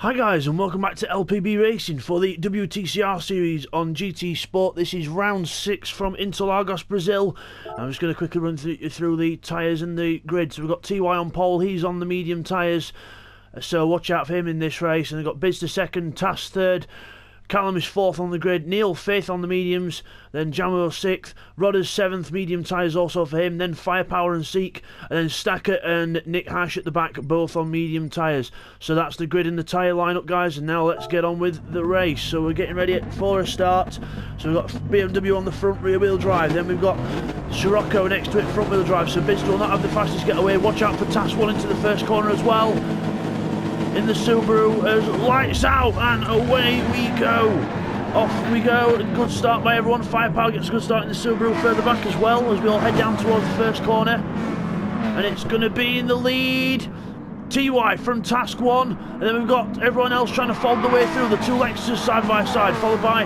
Hi guys, and welcome back to LPB Racing for the WTCR series on GT Sport. This is round 6 from Interlagos, Brazil. I'm just going to quickly run through the tyres and the grid. So we've got TY on pole, he's on the medium tyres, so watch out for him in this race. And we've got Bidzster second, Tass third, Callum is 4th on the grid, Neil 5th on the mediums, then Jamo 6th, Rodders 7th, medium tyres also for him, then Firepower and Seek, and then Stacker and Nick Hash at the back, both on medium tyres. So that's the grid and the tyre lineup, guys, and now let's get on with the race. So we're getting ready for a start. So we've got BMW on the front, rear wheel drive, then we've got Scirocco next to it, front wheel drive, so Bidzster will not have the fastest getaway. Watch out for Tass 1 into the first corner as well. In the Subaru, as lights out, and away we go. Off we go. Good start by everyone. Firepower gets a good start in the Subaru further back as well, as we all head down towards the first corner. And it's going to be in the lead, TY from Task 1. And then we've got everyone else trying to fold the way through. The two Lexuses side by side, followed by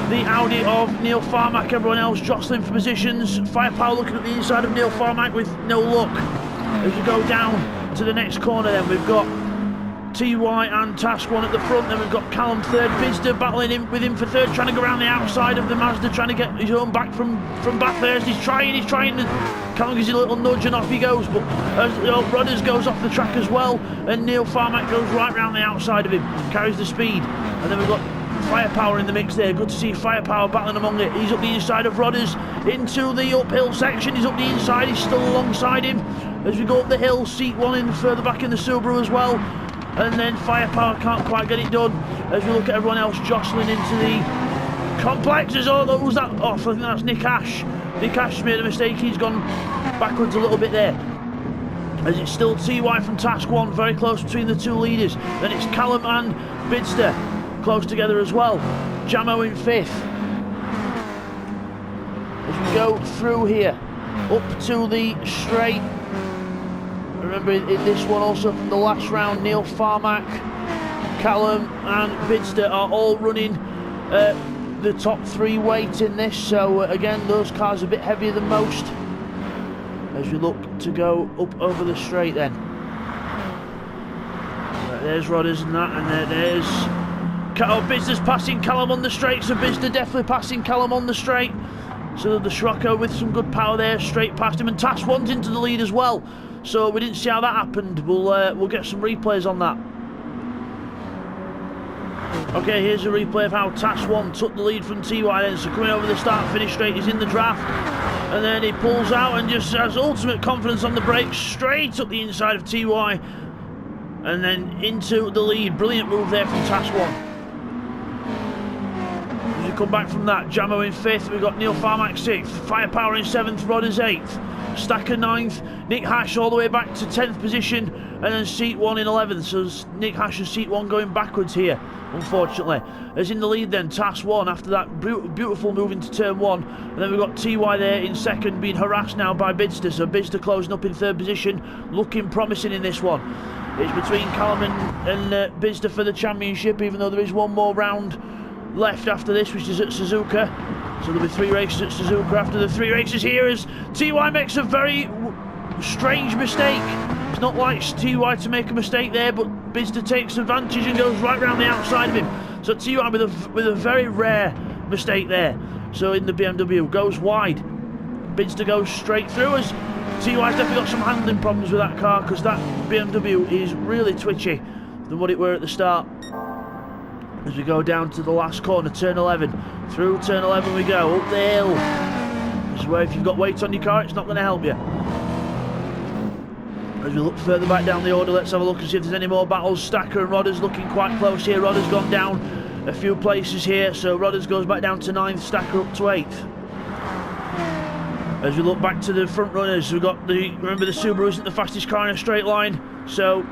the Audi of Neil Farmack. Everyone else jostling for positions. Firepower looking at the inside of Neil Farmack with no luck. As we go down to the next corner, then we've got TY and Task 1 at the front, then we've got Callum third, Bidzster battling with him for third, trying to go around the outside of the Mazda, trying to get his own back from Bathurst. He's trying, and Callum gives you a little nudge and off he goes, but Rodders goes off the track as well, and Neil Farmack goes right round the outside of him, carries the speed. And then we've got Firepower in the mix there. Good to see Firepower battling among it. He's up the inside of Rodders into the uphill section. He's up the inside, he's still alongside him. As we go up the hill, Seat 1 in further back in the Subaru as well. And then Firepower can't quite get it done as we look at everyone else jostling into the complexes. Oh, who's that off? I think that's Nick Ash. Nick Ash made a mistake, he's gone backwards a little bit there. As it's still TY from Task 1, very close between the two leaders. Then it's Callum and Bidzster, close together as well. Jamo in 5th. As we go through here, up to the straight. Remember in this one also from the last round, Neil Farmack, Callum and Bidzster are all running the top 3 weight in this, so again those cars are a bit heavier than most. As we look to go up over the straight then. Right, there's Rodders and that, and there's Bidzster's passing Callum on the straight, so Bidzster definitely passing Callum on the straight. So the Scirocco with some good power there, straight past him, and Tass 1's into the lead as well. So we didn't see how that happened. We'll get some replays on that. Okay, here's a replay of how Tass 1 took the lead from TY then. So coming over the start finish straight, he's in the draft, and then he pulls out and just has ultimate confidence on the brakes, straight up the inside of TY, and then into the lead. Brilliant move there from Tass 1. As we come back from that, Jamo in 5th, we've got Neil Farmack 6th, Firepower in 7th, Rodders 8th, Stacker 9th, Nick Hash all the way back to 10th position, and then Seat 1 in 11th. So Nick Hash and Seat 1 going backwards here, unfortunately. As in the lead then, Tass 1 after that beautiful move into turn 1. And then we've got TY there in 2nd, being harassed now by Bidzster. So Bidzster closing up in 3rd position, looking promising in this one. It's between Callum and Bidzster for the championship, even though there is one more round left after this, which is at Suzuka. So there'll be 3 races at Suzuka after the 3 races here, as TY makes a very strange mistake. It's not like TY to make a mistake there, but Bidzster takes advantage and goes right round the outside of him. So TY with a very rare mistake there. So in the BMW, goes wide. Bidzster goes straight through, as TY's definitely got some handling problems with that car, because that BMW is really twitchy than what it were at the start. As we go down to the last corner, turn 11. Through turn 11 we go, up the hill. This is where if you've got weight on your car, it's not going to help you. As we look further back down the order, let's have a look and see if there's any more battles. Stacker and Rodders looking quite close here. Rodders gone down a few places here, so Rodders goes back down to 9th, Stacker up to 8th. As we look back to the front runners, we've got remember the Subaru isn't the fastest car in a straight line, so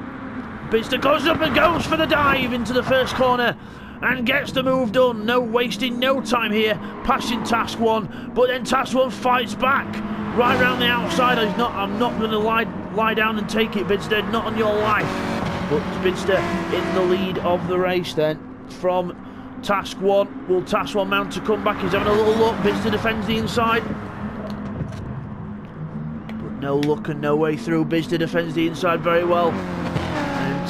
Bidzster goes up and goes for the dive into the first corner and gets the move done. No wasting no time here, passing Task 1, but then Task 1 fights back right round the outside. I'm not going to lie down and take it, Bidzster, not on your life. But Bidzster in the lead of the race then from Task 1. Will Task 1 mount to come back? He's having a little look. Bidzster defends the inside, but no luck and no way through. Bidzster defends the inside very well.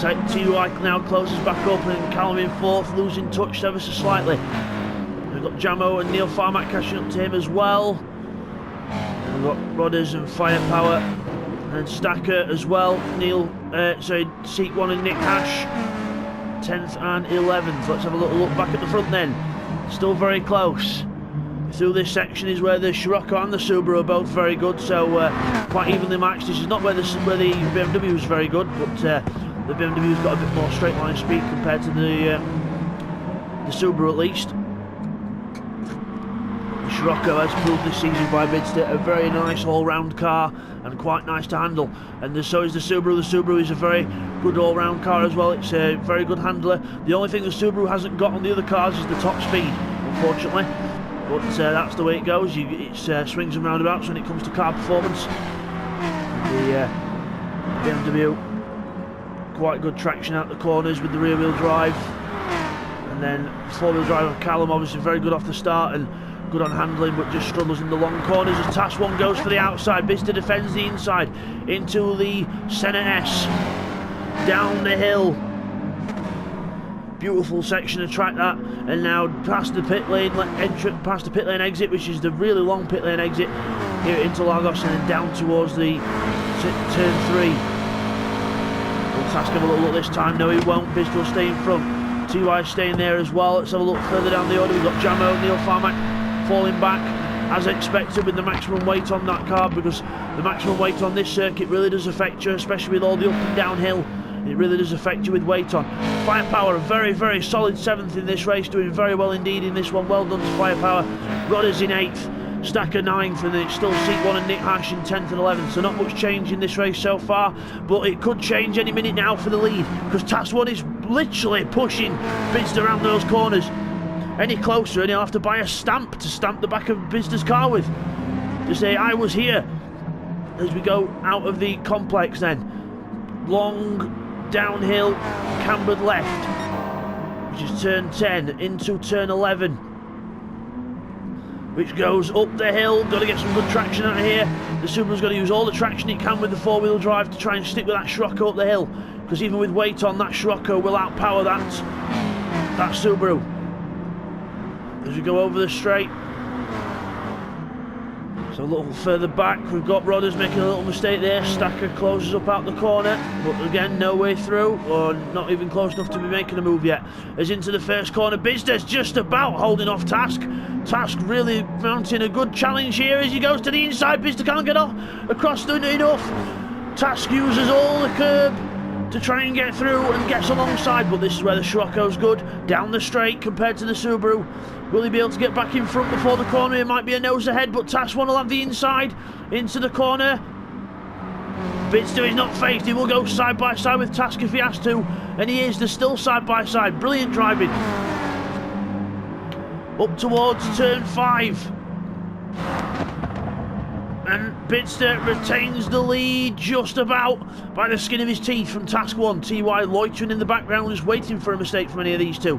TY now closes back up, and Callum in fourth, losing touch ever so slightly. We've got Jamo and Neil Farmack catching up to him as well. We've got Rodders and Firepower and Stacker as well. Seek 1 and Nick Hash, 10th and 11th. Let's have a little look back at the front then. Still very close. Through this section is where the Scirocco and the Subaru are both very good, so quite evenly matched. This is not where the BMW is very good, but the BMW's got a bit more straight line speed compared to the Subaru at least. The Scirocco has proved this season by Bidzster a very nice all-round car and quite nice to handle, and so is the Subaru. The Subaru is a very good all-round car as well. It's a very good handler. The only thing the Subaru hasn't got on the other cars is the top speed, unfortunately. But that's the way it goes. It's swings and roundabouts when it comes to car performance. The BMW, quite good traction out the corners with the rear-wheel drive, and then four-wheel drive of Callum, obviously very good off the start and good on handling, but just struggles in the long corners as Task 1 goes for the outside. Bidzster defends the inside into the centre S, down the hill. Beautiful section of track that, and now past the pit lane exit, which is the really long pit lane exit here at Interlagos, and then down towards the turn 3. Will Task have a little look this time? No, he won't. Bidzster will stay in front. TY staying there as well. Let's have a look further down the order. We've got Jamo, Neil Farmack falling back as expected with the maximum weight on that car, because the maximum weight on this circuit really does affect you, especially with all the up and downhill. It really does affect you with weight on. Firepower, a very, very solid 7th in this race, doing very well indeed in this one. Well done to Firepower. Rodders in 8th, Stacker 9th, and then it's still Seek 1 and Nick Hash in 10th and 11th. So not much change in this race so far, but it could change any minute now for the lead, because Task 1 is literally pushing Bidzster around those corners. Any closer and he'll have to buy a stamp to stamp the back of Bidzster's car with, to say I was here. As we go out of the complex then, long downhill cambered left, which is turn 10 into turn 11, which goes up the hill. Got to get some good traction out of here. The Subaru's got to use all the traction it can with the four-wheel drive to try and stick with that Scirocco up the hill, because even with weight on, that Scirocco will outpower that Subaru. As we go over the straight, so a little further back, we've got Rodders making a little mistake there. Stacker closes up out the corner, but again no way through, or not even close enough to be making a move yet. As into the first corner, Bidzster's just about holding off Task. Task really mounting a good challenge here as he goes to the inside. Bidzster can't get off across enough. Task uses all the curb to try and get through and gets alongside, but this is where the Scirocco's good, down the straight compared to the Subaru. Will he be able to get back in front before the corner? It might be a nose ahead, but Task 1 will have the inside into the corner. Bidzster is not phased. He will go side by side with Task if he has to, and he is. They're still side by side. Brilliant driving. Up towards turn 5. And Bidzster retains the lead just about by the skin of his teeth from Task 1. TY loitering in the background, just waiting for a mistake from any of these two.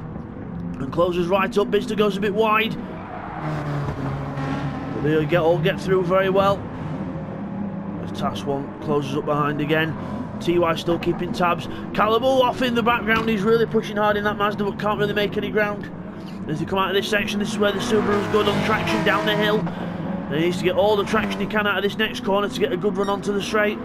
And closes right up. Bidzster goes a bit wide, but they'll all get through very well. As Task 1 closes up behind again. TY still keeping tabs. Callum off in the background. He's really pushing hard in that Mazda, but can't really make any ground. As they come out of this section, this is where the Subaru's good on traction down the hill. And he needs to get all the traction he can out of this next corner to get a good run onto the straight.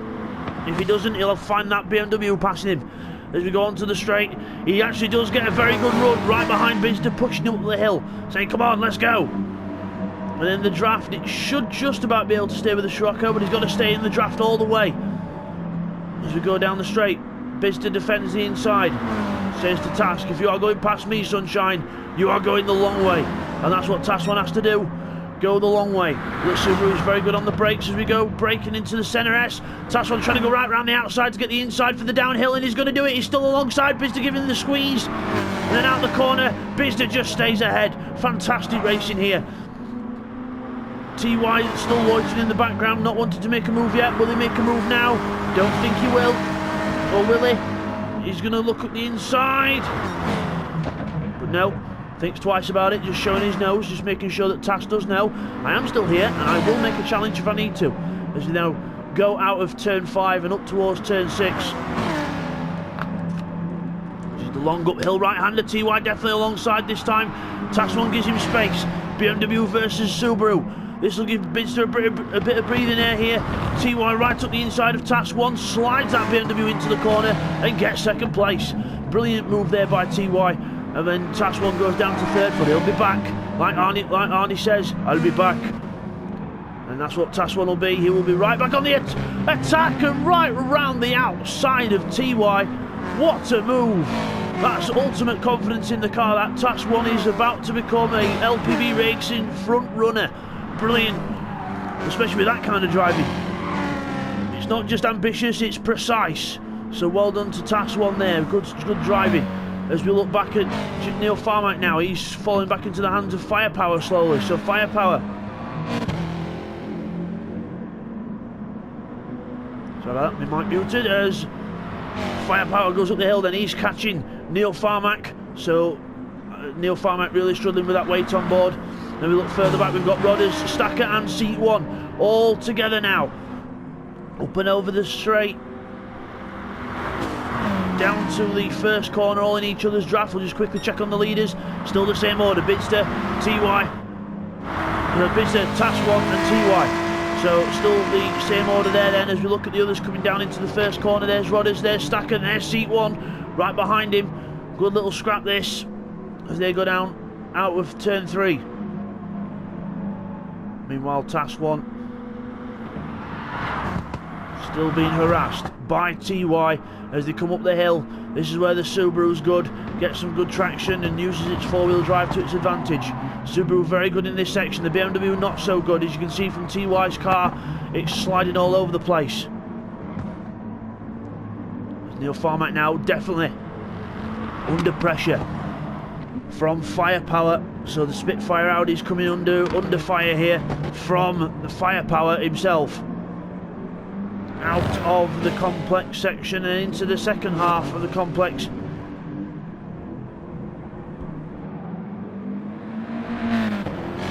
If he doesn't, he'll find that BMW passing him. As we go onto the straight, he actually does get a very good run right behind Bidzster, pushing him up the hill, saying come on, let's go. And then the draft, it should just about be able to stay with the Scirocco, but he's got to stay in the draft all the way. As we go down the straight, Bidzster defends the inside, says to Task, if you are going past me, sunshine, you are going the long way. And that's what Task 1 has to do. Go the long way. The Subaru is very good on the brakes as we go braking into the centre S. Task 1 trying to go right round the outside to get the inside for the downhill, and he's going to do it. He's still alongside Bidzster, giving the squeeze. And then out the corner, Bidzster just stays ahead. Fantastic racing here. TY still loitering in the background, not wanting to make a move yet. Will he make a move now? Don't think he will. Or will he? He's going to look at the inside. But no. Thinks twice about it, just showing his nose, just making sure that Task does know I am still here and I will make a challenge if I need to. As we now go out of turn 5 and up towards turn 6. long uphill right-hander. TY definitely alongside this time. Task 1 gives him space. BMW versus Subaru. This will give Bidzster a bit of breathing air here. TY right up the inside of Task 1, slides that BMW into the corner and gets second place. Brilliant move there by TY. And then Task 1 goes down to third, but he'll be back. Like Arnie says, I'll be back. And that's what Task 1 will be. He will be right back on the attack and right around the outside of TY. What a move. That's ultimate confidence in the car. That Task 1 is about to become a LPB racing front runner. Brilliant, especially with that kind of driving. It's not just ambitious, it's precise. So well done to Task 1 there. Good driving. As we look back at Neil Farmack now, he's falling back into the hands of Firepower slowly. So Firepower. So that we might muted as Firepower goes up the hill. Then he's catching Neil Farmack. So Neil Farmack really struggling with that weight on board. Then we look further back, we've got Rodders, Stacker and Seat 1 all together now. Up and over the straight. Down to the first corner, all in each other's draft. We'll just quickly check on the leaders. Still the same order, Bidzster, TY. Bidzster, Task 1 and TY. So still the same order there then as we look at the others coming down into the first corner. There's Rodders, there's Stacker, and there's Seat 1 right behind him. Good little scrap this as they go down out of turn 3. Meanwhile, Task 1 still being harassed by TY as they come up the hill. This is where the Subaru's good, gets some good traction and uses its four-wheel drive to its advantage. Subaru very good in this section, the BMW not so good. As you can see from TY's car, it's sliding all over the place. Neil Farmack now definitely under pressure from Firepower. So the Spitfire Audi's coming under fire here from the Firepower himself. Out of the complex section and into the second half of the complex.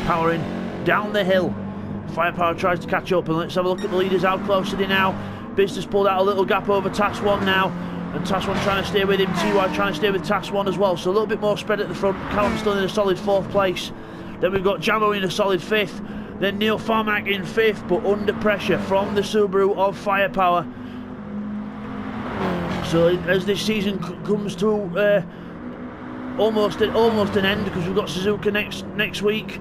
Powering down the hill. Firepower tries to catch up, and let's have a look at the leaders. How close are they now? Bidzster's pulled out a little gap over Task 1 now. And Task 1 trying to stay with him, TY trying to stay with Task 1 as well, so a little bit more spread at the front. Callum still in a solid 4th place. Then we've got Jamo in a solid 5th. Then Neil Farmack in 5th, but under pressure from the Subaru of Firepower. So as this season comes to almost an end, because we've got Suzuka next week,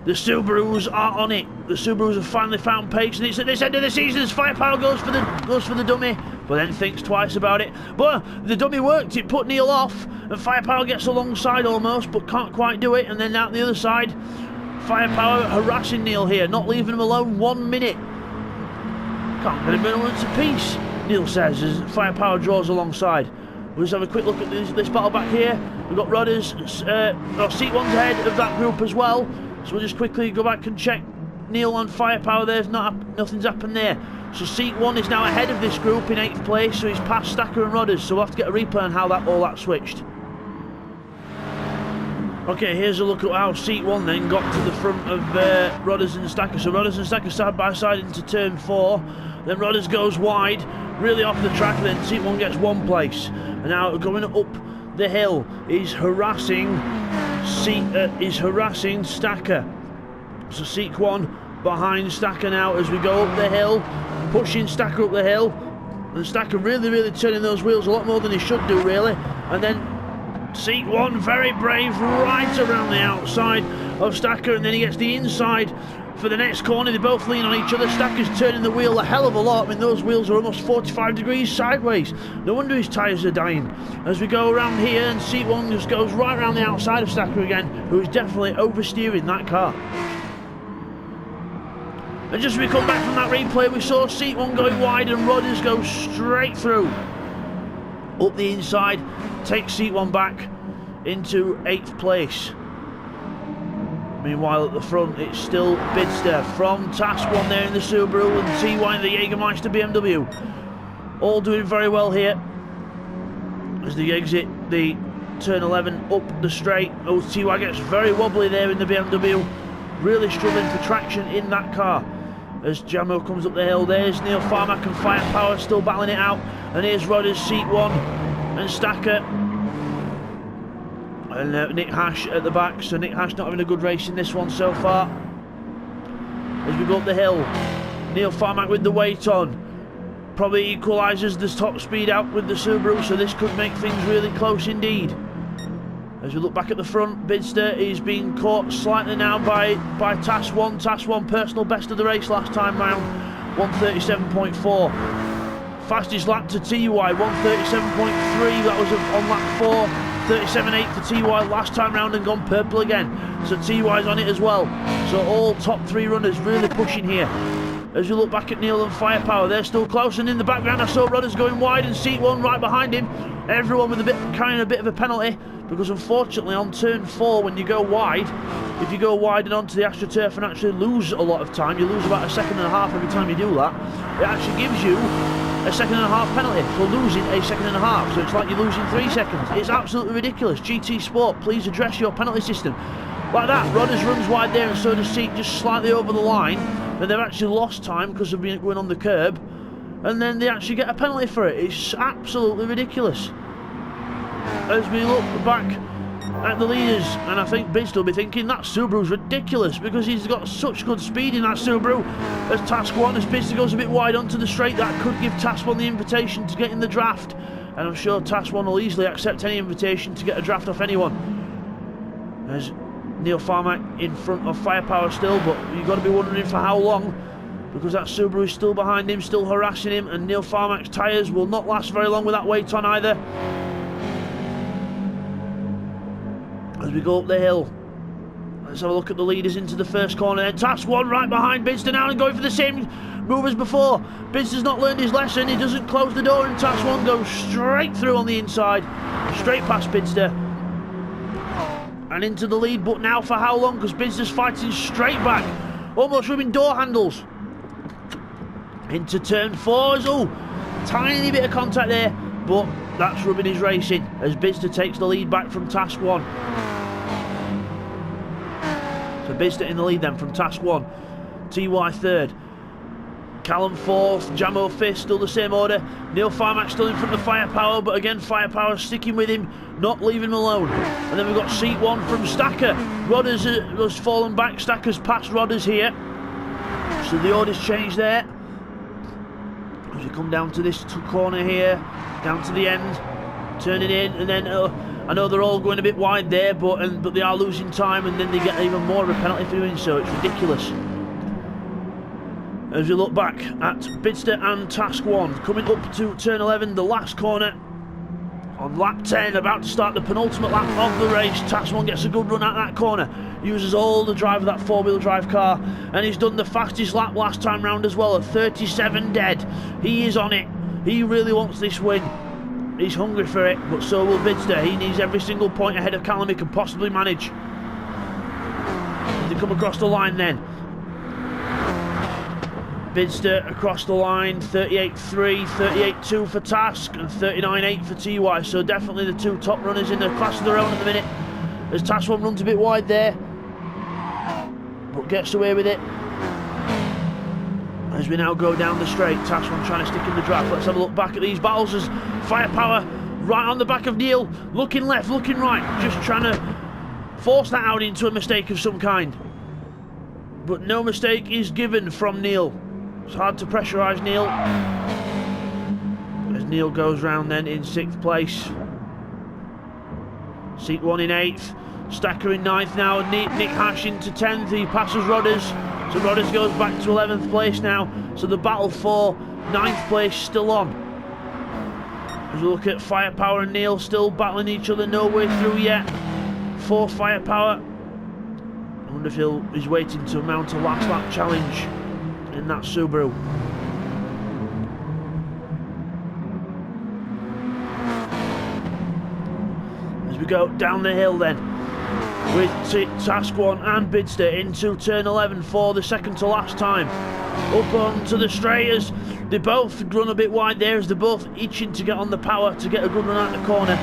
the Subarus are on it. The Subarus have finally found pace, and it's at this end of the season as Firepower goes for the dummy, but then thinks twice about it. But the dummy worked, it put Neil off, and Firepower gets alongside almost, but can't quite do it. And then out the other side, Firepower harassing Neil here, not leaving him alone 1 minute. Can't get him into peace, Neil says, as Firepower draws alongside. We'll just have a quick look at this battle back here. We've got Rodders, Seat 1's ahead of that group as well. So we'll just quickly go back and check Neil on Firepower. Nothing's happened there. So Seat 1 is now ahead of this group in 8th place, so he's past Stacker and Rodders. So we'll have to get a replay on how all that switched. Okay, here's a look at how Seat 1 then got to the front of Rodders and Stacker. So Rodders and Stacker side by side into turn 4. Then Rodders goes wide, really off the track. Then Seat 1 gets 1 place. And now going up the hill is harassing Stacker. So Seat 1 behind Stacker now as we go up the hill, pushing Stacker up the hill, and Stacker really turning those wheels a lot more than he should do, really. And then Seat 1 very brave right around the outside of Stacker, and then he gets the inside for the next corner. They both lean on each other. Stacker's turning the wheel a hell of a lot. I mean, those wheels are almost 45 degrees sideways. No wonder his tyres are dying. As we go around here, and Seat 1 just goes right around the outside of Stacker again, who is definitely oversteering that car. And just as we come back from that replay, we saw Seat 1 going wide and Rodders go straight through. Up the inside, takes Seat 1 back into 8th place. Meanwhile at the front it's still Bidzster from Task 1 there in the Subaru, and TY in the Jägermeister BMW. All doing very well here as they exit the turn 11 up the straight. Oh, TY gets very wobbly there in the BMW. Really struggling for traction in that car. As Jamo comes up the hill, there's Neil Farmack and Firepower still battling it out. And here's Rodders, Seat 1 and Stacker. And Nick Hash at the back, so Nick Hash not having a good race in this one so far. As we go up the hill, Neil Farmack with the weight on. Probably equalises the top speed out with the Subaru, so this could make things really close indeed. As we look back at the front, Bidzster is being caught slightly now by Task 1. Task 1 personal best of the race last time round, 137.4. Fastest lap to TY, 137.3, that was on lap 4. 37.8 for TY last time round and gone purple again. So TY's on it as well. So all top 3 runners really pushing here. As you look back at Neil and Firepower, they're still close, and in the background I saw Rodders going wide and Seat 1 right behind him. Everyone with carrying a bit of a penalty, because unfortunately on turn 4 when you go wide, if you go wide and onto the AstroTurf and actually lose a lot of time, you lose about a second and a half every time you do that, it actually gives you a second and a half penalty for losing a second and a half, so it's like you're losing 3 seconds. It's absolutely ridiculous. GT Sport, please address your penalty system. Like that, Rodders runs wide there and so does Seat, just slightly over the line, and they've actually lost time because they've been going on the curb, and then they actually get a penalty for it. It's absolutely ridiculous. As we look back at the leaders, and I think Bidzster will be thinking that Subaru's ridiculous because he's got such good speed in that Subaru. As Task 1, as Bidzster goes a bit wide onto the straight, that could give Task 1 the invitation to get in the draft, and I'm sure Task 1 will easily accept any invitation to get a draft off anyone. As Neil Farmack in front of Firepower still, but you've got to be wondering for how long, because that Subaru is still behind him, still harassing him, and Neil Farmack's tyres will not last very long with that weight on either. As we go up the hill, let's have a look at the leaders into the first corner. Then Task 1 right behind Bidzster now and going for the same move as before. Bidzster's not learned his lesson, he doesn't close the door, and Task 1 goes straight through on the inside, straight past Bidzster and into the lead. But now for how long, because Bidzster's fighting straight back, almost rubbing door handles into turn 4. Oh, tiny bit of contact there, but that's rubbing his racing as Bidzster takes the lead back from Task 1. So Bidzster in the lead then from Task 1. TY third. Callum fourth. Jamo fifth, still the same order. Neil Farmack still in front of Firepower, but again Firepower sticking with him, not leaving him alone. And then we've got Seat 1 from Stacker. Rodders has fallen back. Stacker's past Rodders here. So the order's changed there. As we come down to this corner here, down to the end, turning in, and then I know they're all going a bit wide there, but they are losing time, and then they get even more of a penalty for doing so. It's ridiculous. As we look back at Bidzster and Task 1, coming up to turn 11, the last corner, on lap 10, about to start the penultimate lap of the race. Task 1 gets a good run at that corner, uses all the drive of that four-wheel drive car, and he's done the fastest lap last time round as well, a 37 dead. He is on it. He really wants this win. He's hungry for it, but so will Bidzster. He needs every single point ahead of Callum he can possibly manage. They come across the line then. Bidzster across the line, 38.3, 38.2 for Task and 39.8 for TY, so definitely the two top runners in the class of their own at the minute, as Task 1 runs a bit wide there but gets away with it. As we now go down the straight, Task 1 trying to stick in the draft. Let's have a look back at these battles as Firepower right on the back of Neil, looking left, looking right, just trying to force that out into a mistake of some kind, but no mistake is given from Neil. It's hard to pressurise Neil. As Neil goes round then in 6th place. Seat 1 in 8th. Stacker in 9th now. Nick Hash into 10th. He passes Rodders. So Rodders goes back to 11th place now. So the battle for 9th place still on. As we look at Firepower and Neil still battling each other. No way through yet for Firepower. I wonder if he's waiting to mount a last lap challenge in that Subaru. As we go down the hill then, with Task 1 and Bidzster into turn 11 for the second to last time. Up onto the straight as they both run a bit wide there, as they're both itching to get on the power to get a good run out the corner.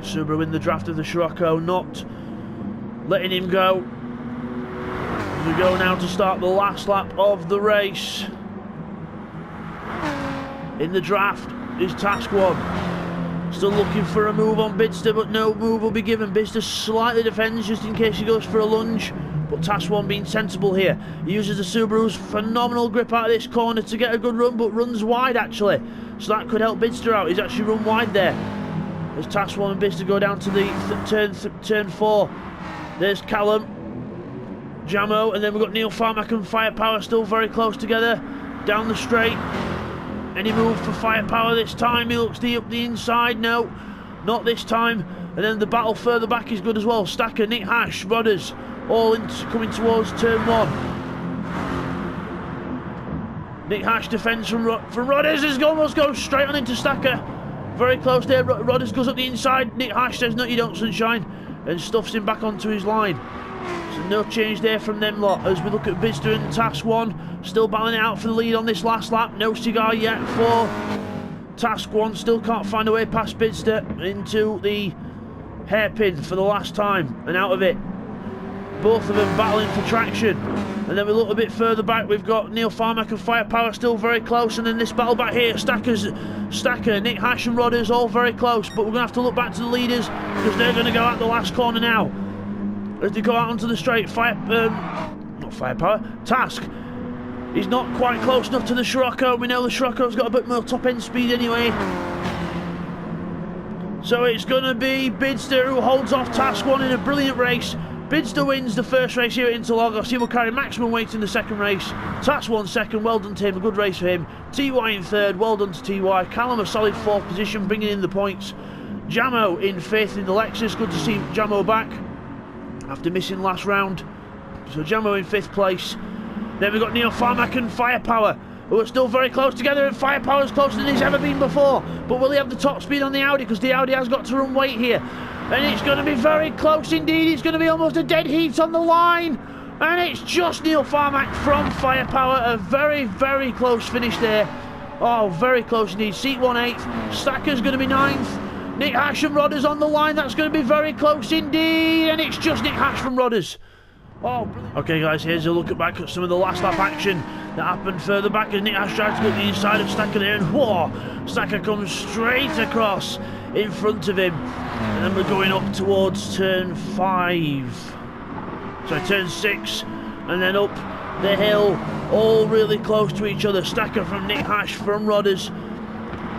Subaru in the draft of the Scirocco, not letting him go. We go now to start the last lap of the race. In the draft is Task 1. Still looking for a move on Bidzster, but no move will be given. Bidzster slightly defends just in case he goes for a lunge, but Task 1 being sensible here. He uses the Subaru's phenomenal grip out of this corner to get a good run, but runs wide actually. So that could help Bidzster out. He's actually run wide there. As Task 1 and Bidzster go down to the turn 4. There's Callum, Jamo, and then we've got Neil Farmack and Firepower still very close together. Down the straight. Any move for Firepower this time? He looks up the inside. No, not this time. And then the battle further back is good as well. Stacker, Nick Hash, Rodders, all coming towards turn 1. Nick Hash defends from Rodders. He's almost goes straight on into Stacker. Very close there. Rodders goes up the inside. Nick Hash says, no, you don't, sunshine, and stuffs him back onto his line. So no change there from them lot. As we look at Bidzster and Task 1, still battling it out for the lead on this last lap. No cigar yet for Task 1. Still can't find a way past Bidzster into the hairpin for the last time and out of it. Both of them battling for traction. And then we look a bit further back, we've got Neil Farmack and Firepower still very close, and then this battle back here, Stacker, Nick Hash and Rodders all very close, but we're going to have to look back to the leaders because they're going to go out the last corner now. As they go out onto the straight, not Firepower, Task. He's not quite close enough to the Scirocco. We know the Scirocco's got a bit more top end speed anyway. So it's going to be Bidzster who holds off Task 1 in a brilliant race. Bidzster wins the first race here at Interlagos. He will carry maximum weight in the second race. Task 1 second, well done to him, a good race for him. TY in third, well done to TY. Callum a solid fourth position, bringing in the points. Jamo in fifth in the Lexus, good to see Jamo back after missing last round. So Jamo in fifth place. Then we've got Neil Farmack and Firepower, who are still very close together, and Firepower's closer than he's ever been before. But will he have the top speed on the Audi? Because the Audi has got to run weight here. And it's going to be very close indeed. It's going to be almost a dead heat on the line. And it's just Neil Farmack from Firepower. A very, very close finish there. Oh, very close indeed. Seat 1/8. Stacker's going to be 9th. Nick Hash and Rodders on the line. That's going to be very close indeed. And it's just Nick Hash from Rodders. Oh, brilliant. Okay guys, here's a look back at some of the last lap action that happened further back as Nick Hash tries to go to the inside of Stacker there, and whoa, Stacker comes straight across in front of him. And then we're going up towards turn 5. Sorry, turn 6, and then up the hill, all really close to each other. Stacker from Nick Hash from Rodders.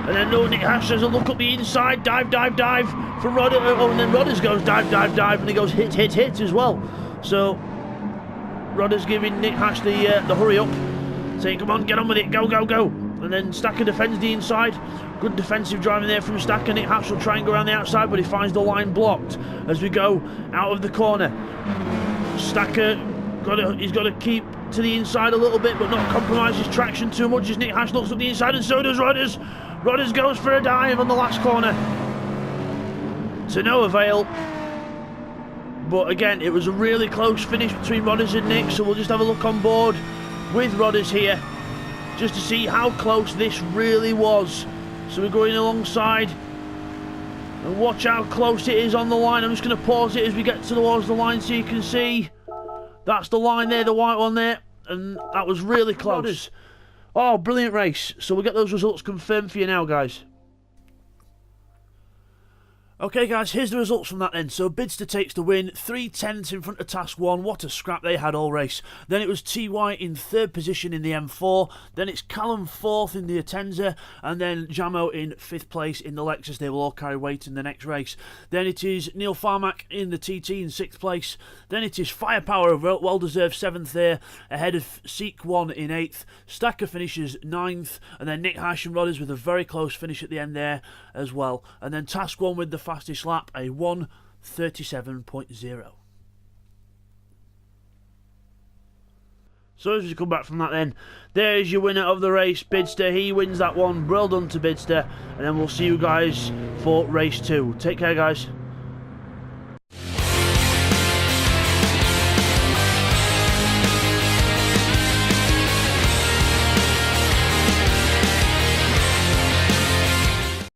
And then Nick Hash has a look up the inside, dive from Rodders. Oh, and then Rodders goes dive, and he goes hit as well. So Rodders giving Nick Hash the hurry up, saying, come on, get on with it, go. And then Stacker defends the inside. Good defensive driving there from Stacker. Nick Hash will try and go around the outside, but he finds the line blocked as we go out of the corner. Stacker, he's got to keep to the inside a little bit, but not compromise his traction too much as Nick Hash looks up the inside, and so does Rodders. Rodders goes for a dive on the last corner. To no avail. But again, it was a really close finish between Rodders and Nick, so we'll just have a look on board with Rodders here, just to see how close this really was. So we're going alongside, and watch how close it is on the line. I'm just going to pause it as we get towards the line so you can see. That's the line there, the white one there, and that was really close. Rodders. Oh, brilliant race. So we'll get those results confirmed for you now, guys. Okay guys, here's the results from that then. So Bidzster takes the win, 3/10 in front of Task 1, what a scrap they had all race. Then it was TY in 3rd position in the M4, then it's Callum 4th in the Atenza, and then Jamo in 5th place in the Lexus. They will all carry weight in the next race. Then it is Neil Farmack in the TT in 6th place. Then it is Firepower, well-deserved 7th there, ahead of Seek 1 in 8th. Stacker finishes 9th, and then Nick Hash and Rodders with a very close finish at the end there as well. And then Task 1 with the fastest lap, a 1:37.0. So as we come back from that then, there's your winner of the race, Bidzster. He wins that one. Well done to Bidzster. And then we'll see you guys for race 2. Take care, guys.